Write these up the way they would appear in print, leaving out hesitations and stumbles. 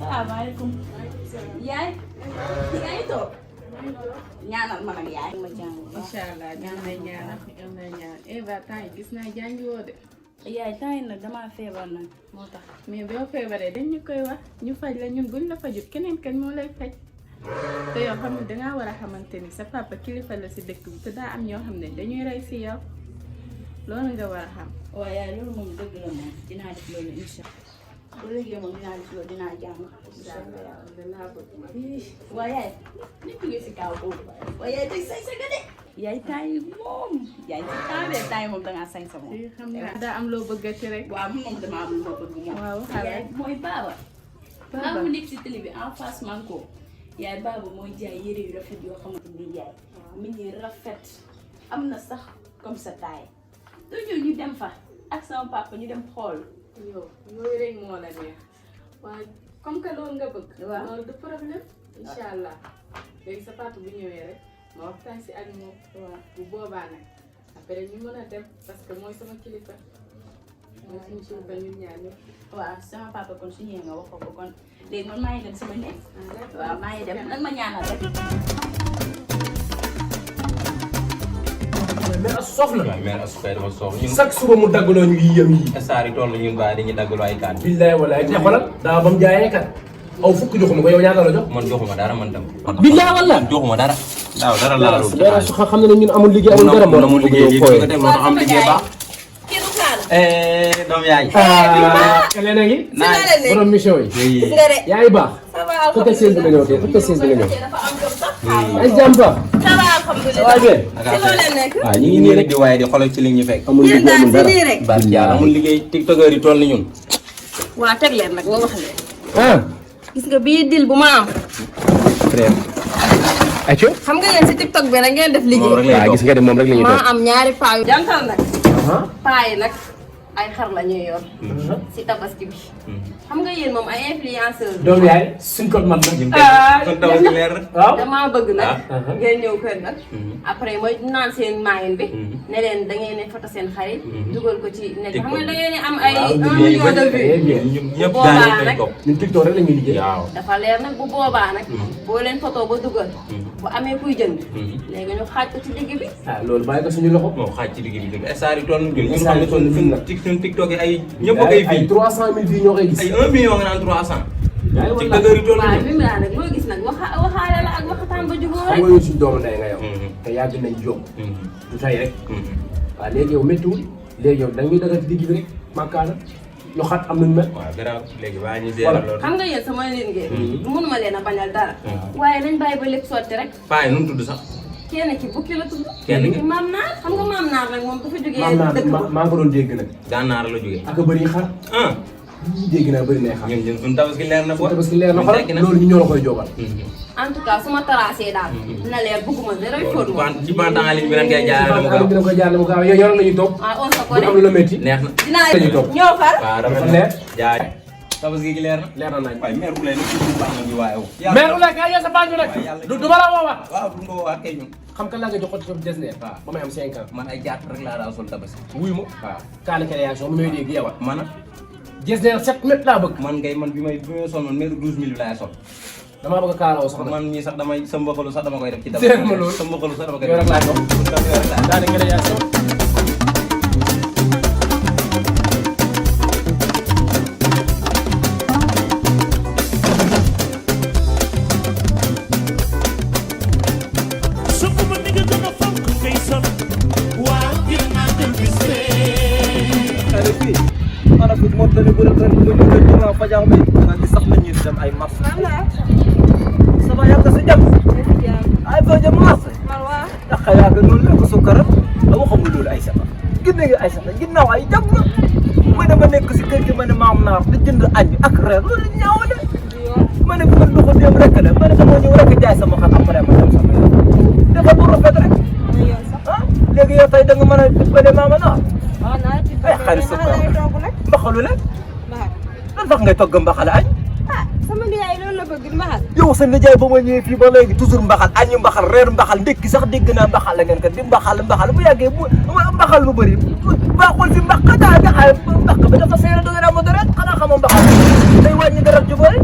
salaamaaleykum. yaay. yaa ngi toog. ñaanal ma nag yaay. ma jàng ba incha allah ñaan lay ñaanal ñaan lay ñaanal Eva temps yi gis naa jàngi woo de. yaay temps yi nag damaa feebar nag moo tax. mais boo feebaree dañ ñu koy wax ñu faj la ñun buñ la fajut keneen kañ moo lay faj. te yow xam ne dangaa war a xamante ni sa papa kilifa la si dëkk bi te daa am ñoo xam ne dañuy rey si yow loolu nga war a xam. waaw yaay loolu moom dëgg la moom dinaa def loolu incha allah. bu léegi moom dinaa def loolu dinaa jàng. waaw yaay. nit ñi si kaw boobu. waaye yaay tey say sa nga de. yaay temps yi moom. yaay ci temps yi moom dangaa sañ sa moom. xam nga daa am loo bëggati rek. waaw moom damaa am loo bëgg moom. waaw xale yaay mooy baaba. baaba mu nekk si télé bi en face manko. yaay baaba mooy jaay yére yu rafet yoo xamante ni yaay. mi ngi rafet. am na sax comme sa taay. toujours ñu dem fa ak sama papa ñu dem xool. yow yooyu rek moo la neex waaye comme que loolu nga bëgg. waaw loolu du problème. incha allah léegi sa papa bu ñëwee rek ma waxtaan si ak moom. waaw bu boobaa nag après ñu mën a dem parce que mooy sama kilifa. mooy suñu kilifa ñun ñaar ñëpp. waaw sama papa kon su ñëwee nga wax ko kon léegi man maa ngi dem sama nekk. waaw maa ngi dem nag ma ñaanal rek. mais as soof la. waaw mais as kay dafa soof ñun. chaque suba mu daggaloo ñu yi yëm yi. saar yi toll ñun baa dañuy daggaloo ay kaan. billaay walaay te xoolal daa ba mu jaayee kat aw fukk joxuma ko yow ñaata la jox. man joxuma dara man tam. billaay wala. joxuma dara. daaw dara laa la dara su xam ne ñun amul liggéey amul dara moo amul liggéey lii nga dem moo tax am liggéey baax. kii du xaar. doom yaay. Elena ngi. naa borom mission yi. yaa ngi baax. ça va côté 16 bi nga ñëw tey côté 16 bi nga ñëw. dafa am jom sax. ay jàmm ba. ça va alhamdulilah. waaw bien. si loo leen nekk. waaw ñu ngi nii rek di waaye di xoolal ci li ñu fekk. amul liggéey amul dara. rek. baat yàlla amul liggéey tiktokeur yi toll ni ñun. waa teg leen nag nga wax leen. ah. gis nga bii dil bu ma am. frère. ayca. xam nga yéen si tiktok bi rek ngeen def liggéey. waaw gis nga de moom rek la ñuy ma def. am ñaari paa yu jantal nag. paa yi nag ay xar la ñuy yor. si tabaski bi. xam nga yéen moom ay influenceur. doom yaay suñ ko man nag. kon tabaski leer na. waaw. damaa bëgg nag. ngeen ñëw kër nag. après mooy naan seen maayin bi. ne leen da ngeen a foto seen xarit. dugal ko ci net xam nga da ngeen am ay 1 million de vues. ñun ñëpp boobaa daañu koy nag topp. ñun TikTok rek la ñuy liggéey. waaw. dafa leer nag bu boobaa nag. boo leen photo ba dugal. bu amee kuy jënd. léegi ñu xaaj ko ci digg bi. ah loolu bàyyi ko suñu loxo. moo xaaj ci digg bi dëgg saar yi toll ni ñun. Saar yi toll ni ñun nag. suñu tiktok yi ay ñëpp a koy ay fii. 300 000 fii ñoo koy gis. ay 1 million nga naan 300. yaa ngi tiktokeur yi toll ni waaw ñun. bi mu nag loo gis nag waxaale la ak waxataan ba jubóo xam rek. nga yow suñu doomu ndey nga yow. te yàgg nañ jóg. du tey rek. waaw léegi yow méttiwul léegi yow da ngay dagal ci digg bi rek màkkaana ñu xat am nañu mel. waaw garaaw léegi waa ñu seetlu loolu. xam nga yéen sama nit ngeen. mënuma leen a bañal dara. waaye nañ bàyyi ba lépp sotti rek. paa yi nu mu tudd sax. kenn ki bukki la tudd. kenn ki maam naar xam nga maam naar nag moom dafa jógee maam naa dëkk ba. maa ngi ko doon dégg nag. gànnaar la jógee. ak a bëri xar. ah. dégg naa bëri nay xar. ñun suñu tabaski leer na foofu. parce que leer na xool loolu ñu ñoo la koy jógal. en tout cas su ma tracé daal. na leer bëgguma dara fóot moom. ci bande en ligne bi ren ngay jaarale mu gaaw. dina ko jaarale mu gaaw yow yor la ñuy toog. ah on se bu am lu connaît. la métti. neex na. dinaa la ñuy toog. ñëw far. waaw dafa dafa leer. jaay. tabaski gi leer na. leer na nañ. waaye mère Oulaye nag ci baax na ñu waaye wu. mais Oulaye kaay yor sa bànq nag. du ma la woowaat. waaw du ma woowaat kay ñun. xam nga laa nga jox ko ci des ne. waaw ba may am 5 ans. man ay jaat rek laa daa sol tabaski. wuyu ma. waaw kaana création mi may dégg yow. man des ne 7 mètres laa bëgg. man ngay man bi may sol man mère 12000 laay sol. damaa bëgg a kaaroo sax nag. man ñii sax damay sa mboqalu sax dama koy def ci Seet ma loolu. sa mboqalu sax dama koy yow def. rek laa jox. yow rek laa kaana création. ana fi moom dañu bëri ren bu ñu jël dimanche fajar bi maa ngi sax nañu dem ay marché. ça va yàgg sa jàmm. ay fa jëm marché. ndax yàgg noonu la ko sukkaram a waxam nga loolu ay sata gis nga ay sata ginnaaw ay jàmm la mooy dama nekk si kër gi ma ne maam naar di jënd añ bi ak reer loolu ñaaw la ma ne man du ko dem rek la ma ne dama ñëw rek jaay sama xar après ma dem sama yoon dafa bu rafet rek ah léegi yow tey da nga mën a dimbale maama naar ay xarit sukkar mbaxalu la lan tax ngay togg mbaxal añ sama nijaay loolu la bëgg mbaxal. yow sa nijaay ba ma ñëwee fii ba léegi toujours mbaxal añu mbaxal reer mbaxal ndekki sax dégg naa mbaxal la ngeen kat di mbaxal bu yàggee mbaxal bu bëri baaxul si mbaq daa jaxaay mbaq bi dafa seere da nga am rek xanaa xamoo mbaxal day wàññi garab ju bëri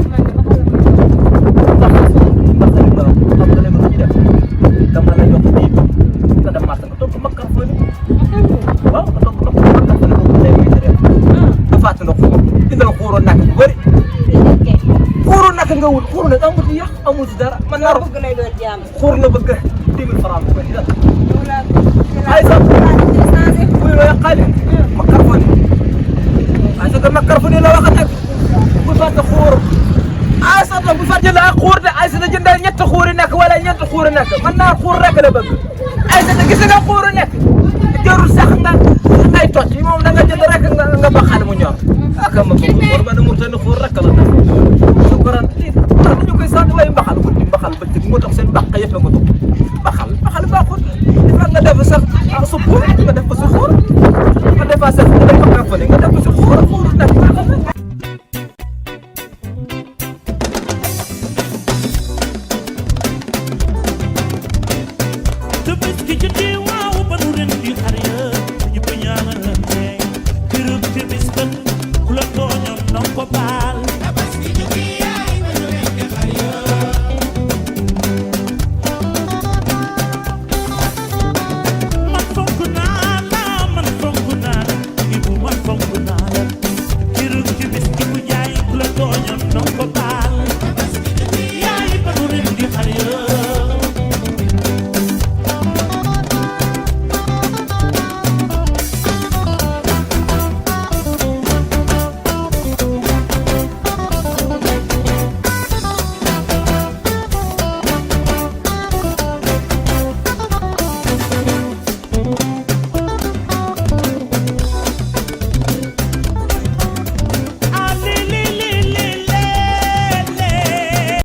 waaw ndox ndox makar fa ne moom lay muy rek nga fàtte ndox moom indal xuuru nak bu bëri xuuru nak nga wut xuuru nag amul ci yàq amul ci dara man naa bëgg lay doon jaam xuur la bëgg 10 000 francs bu bëri la ay ay sax changé buy looy xale makar fa ne ay sax makar fa ne la wax nag bu fàtte xuur ay sax bu fàtte la xuur de ay sax jëndal ñett xuuri nekk wala ñett xuuri nekk man naa xuur rek la bëgg ay sax gis nga xuuru nekk jarul sax nga ay toj yi moom da nga jënd rek nga ba xale mu ñor ak ma ko war ba na mu tan xuur rek la def su ko ran dañu koy sant way mbaxal ko di mbaxal ba ci moo tax seen bàq yëpp nga dugg mbaxal baaxul nga def sax su xuur nga def ko si xuur nga def sax nga def ko nga def ko si xuur